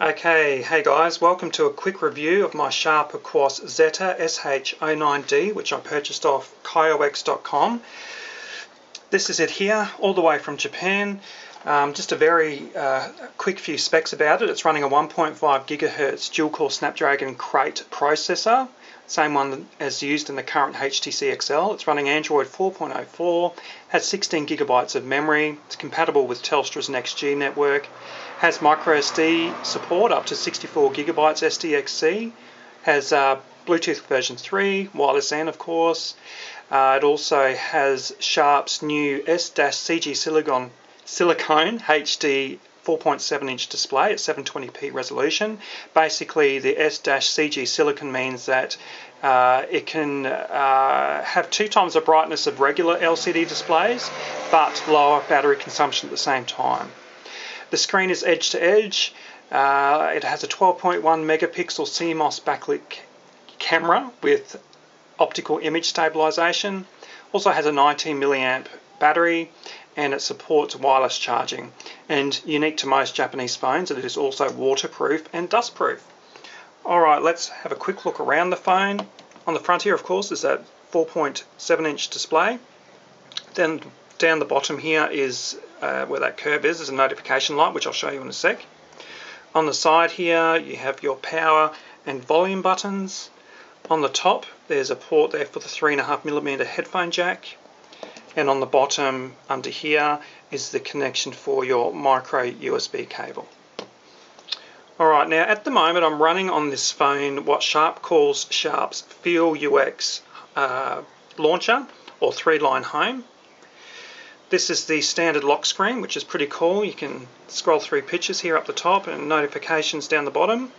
Okay, hey guys, welcome to a quick review of my Sharp Aquos Zeta SH-09D, which I purchased off kiox.com. This is it here, all the way from Japan. Just a very quick few specs about it. It's running a 1.5 GHz dual-core Snapdragon Crate processor, same one as used in the current HTC XL. It's running Android 4.04, has 16 gigabytes of memory, it's compatible with Telstra's NextG network, has microSD support up to 64 gigabytes SDXC, has Bluetooth version 3, wireless N of course. It also has Sharp's new S-CG silicone HD 4.7-inch display at 720p resolution. Basically, the S-CG silicon means that it can have 2 times the brightness of regular LCD displays, but lower battery consumption at the same time. The screen is edge-to-edge. It has a 12.1 megapixel CMOS backlit camera with optical image stabilization. Also has a 19 milliamp battery, and it supports wireless charging. And unique to most Japanese phones, it is also waterproof and dustproof. Alright, let's have a quick look around the phone. On the front here, of course, is that 4.7-inch display. Then down the bottom here is where that curve is a notification light, which I'll show you in a sec. On the side here, you have your power and volume buttons. On the top, there's a port there for the 3.5mm headphone jack. And on the bottom under here is the connection for your micro USB cable. Alright, now at the moment I'm running on this phone what Sharp calls Sharp's Feel UX launcher, or 3-line home. This is the standard lock screen, which is pretty cool. You can scroll through pictures here up the top and notifications down the bottom.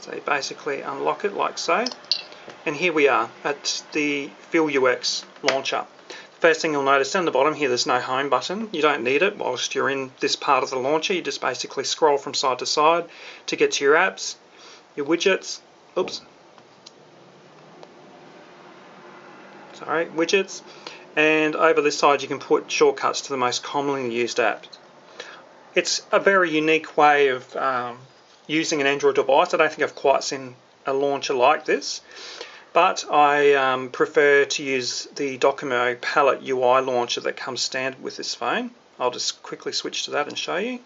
So you basically unlock it like so. And here we are at the Feel UX launcher. First thing you'll notice down the bottom here, there's no home button. You don't need it whilst you're in this part of the launcher. You just basically scroll from side to side to get to your apps, your widgets, widgets. And over this side you can put shortcuts to the most commonly used apps. It's a very unique way of using an Android device. I don't think I've quite seen a launcher like this, but I prefer to use the Docomo Palette UI launcher that comes standard with this phone. I'll just quickly switch to that and show you.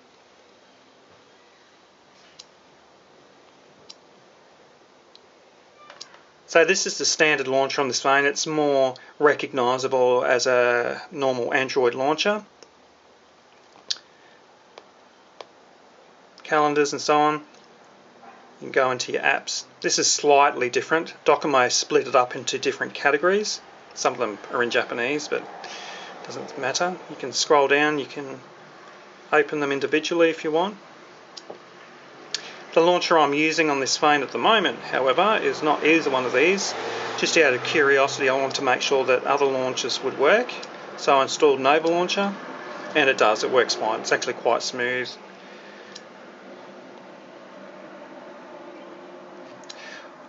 So this is the standard launcher on this phone. It's more recognisable as a normal Android launcher. Calendars and so on. You can go into your apps. This is slightly different. Docomo split it up into different categories. Some of them are in Japanese, but it doesn't matter. You can scroll down, you can open them individually if you want. The launcher I'm using on this phone at the moment, however, is not either one of these. Just out of curiosity, I want to make sure that other launchers would work. So I installed Nova Launcher, and it does, it works fine. It's actually quite smooth.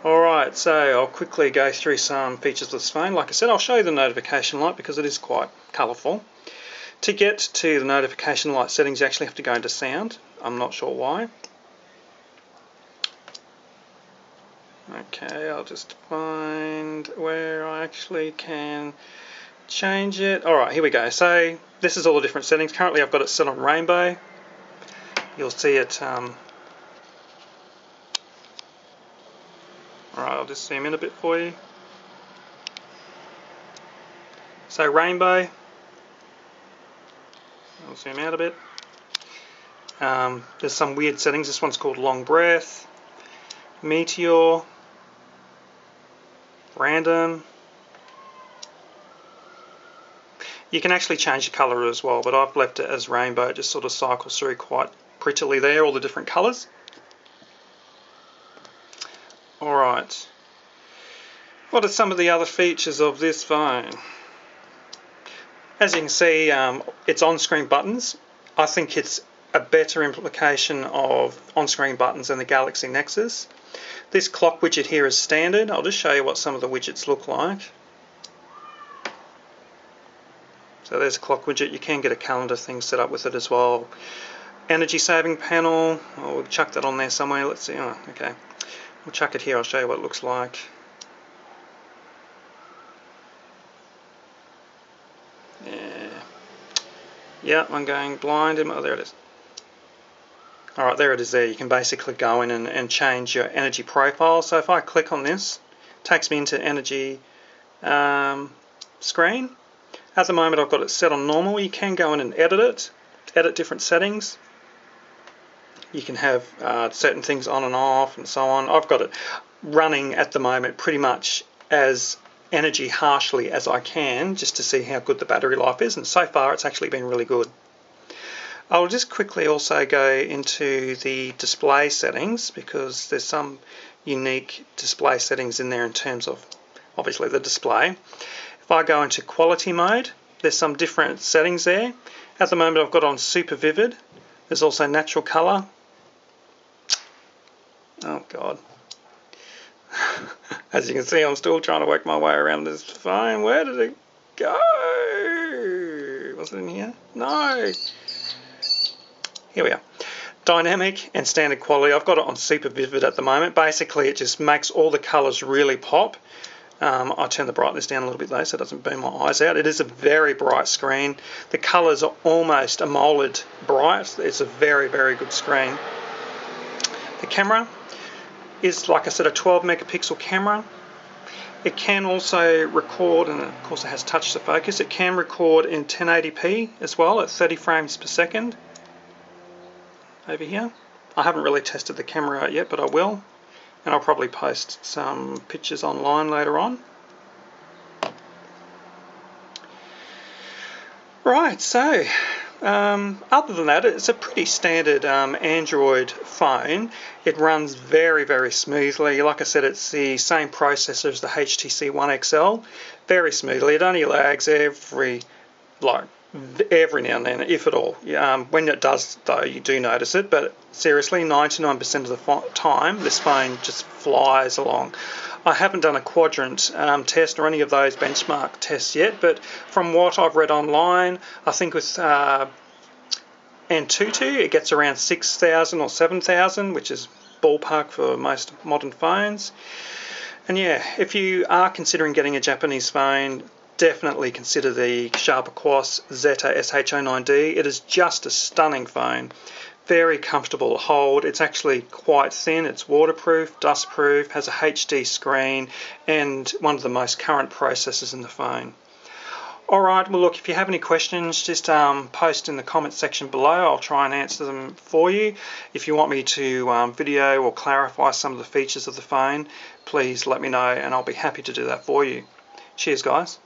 Alright, so I'll quickly go through some features of this phone. Like I said, I'll show you the notification light because it is quite colourful. To get to the notification light settings, you actually have to go into sound. I'm not sure why. Okay, I'll just find where I actually can change it. Alright, here we go. So this is all the different settings. Currently I've got it set on rainbow. You'll see it. Alright, I'll just zoom in a bit for you. So rainbow. I'll zoom out a bit. There's some weird settings. This one's called long breath, meteor, random. You can actually change the colour as well, but I've left it as rainbow. It just sort of cycles through quite prettily there, all the different colours. Alright, what are some of the other features of this phone? As you can see, it's on-screen buttons. I think it's a better implication of on-screen buttons than the Galaxy Nexus. This clock widget here is standard. I'll just show you what some of the widgets look like. So there's a clock widget. You can get a calendar thing set up with it as well. energy saving panel. Oh, we'll chuck that on there somewhere. Let's see. Oh, okay. We'll chuck it here. I'll show you what it looks like. Yeah, I'm going blind. Oh, there it is. Alright, there it is there. You can basically go in and change your energy profile. So if I click on this, it takes me into energy screen. At the moment I've got it set on normal. You can go in and edit it, edit different settings. You can have certain things on and off and so on. I've got it running at the moment pretty much as energy harshly as I can, just to see how good the battery life is, and so far it's actually been really good. I'll just quickly also go into the display settings, because there's some unique display settings in there in terms of obviously the display. If I go into quality mode, there's some different settings there. At the moment I've got on super vivid. There's also natural color. Oh god. As you can see, I'm still trying to work my way around this phone. Where did it go? Was it in here? No. Here we are. Dynamic and standard quality. I've got it on super vivid at the moment. Basically, it just makes all the colours really pop. I'll turn the brightness down a little bit though, so it doesn't burn my eyes out. It is a very bright screen. The colours are almost AMOLED bright. It's a very, very good screen. The camera is, like I said, a 12 megapixel camera. It can also record, and of course it has touch to focus. It can record in 1080p as well at 30 frames per second. Over here. I haven't really tested the camera out yet, but I will. And I'll probably post some pictures online later on. Right, so other than that, it's a pretty standard Android phone. It runs very, very smoothly. Like I said, it's the same processor as the HTC One XL. Very smoothly. It only lags every now and then, if at all. When it does, though, you do notice it. But seriously, 99% of the time, this phone just flies along. I haven't done a quadrant test or any of those benchmark tests yet, but from what I've read online, I think with Antutu, it gets around 6,000 or 7,000, which is ballpark for most modern phones. And yeah, if you are considering getting a Japanese phone, definitely consider the Sharp Aquos Zeta SH-09D. It is just a stunning phone. Very comfortable to hold. It's actually quite thin. It's waterproof, dustproof, has a HD screen, and one of the most current processors in the phone. Alright, well look, if you have any questions, just post in the comments section below. I'll try and answer them for you. If you want me to video or clarify some of the features of the phone, please let me know and I'll be happy to do that for you. Cheers guys.